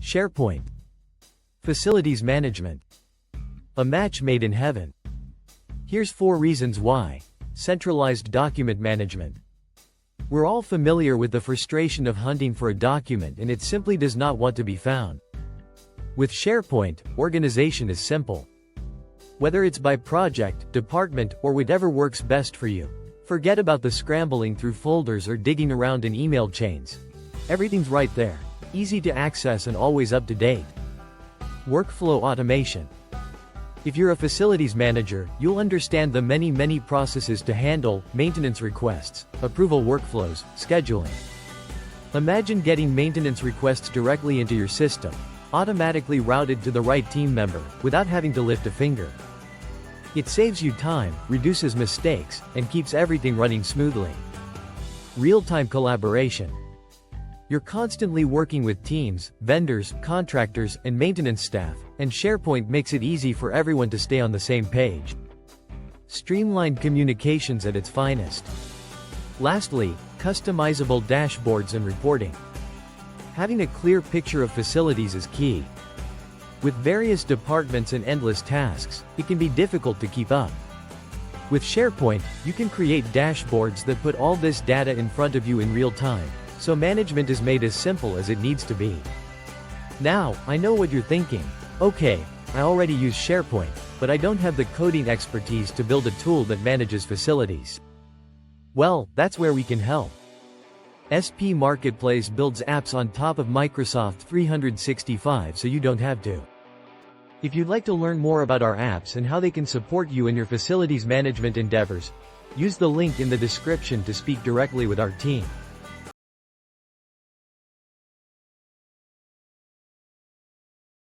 SharePoint. Facilities management. A match made in heaven. Here's 4 reasons why. Centralized document management. We're all familiar with the frustration of hunting for a document and it simply does not want to be found. With SharePoint, organization is simple. Whether it's by project, department, or whatever works best for you. Forget about the scrambling through folders or digging around in email chains. Everything's right there, easy to access and always up to date. Workflow automation. If you're a facilities manager, you'll understand the many processes to handle maintenance requests, approval workflows, scheduling. Imagine getting maintenance requests directly into your system, automatically routed to the right team member, without having to lift a finger. It saves you time, reduces mistakes, and keeps everything running smoothly. Real-time collaboration. You're constantly working with teams, vendors, contractors, and maintenance staff, and SharePoint makes it easy for everyone to stay on the same page. Streamlined communications at its finest. Lastly, customizable dashboards and reporting. Having a clear picture of facilities is key. With various departments and endless tasks, it can be difficult to keep up. With SharePoint, you can create dashboards that put all this data in front of you in real time, so management is made as simple as it needs to be. Now, I know what you're thinking. Okay, I already use SharePoint, but I don't have the coding expertise to build a tool that manages facilities. Well, that's where we can help. SP Marketplace builds apps on top of Microsoft 365 so you don't have to. If you'd like to learn more about our apps and how they can support you in your facilities management endeavors, use the link in the description to speak directly with our team.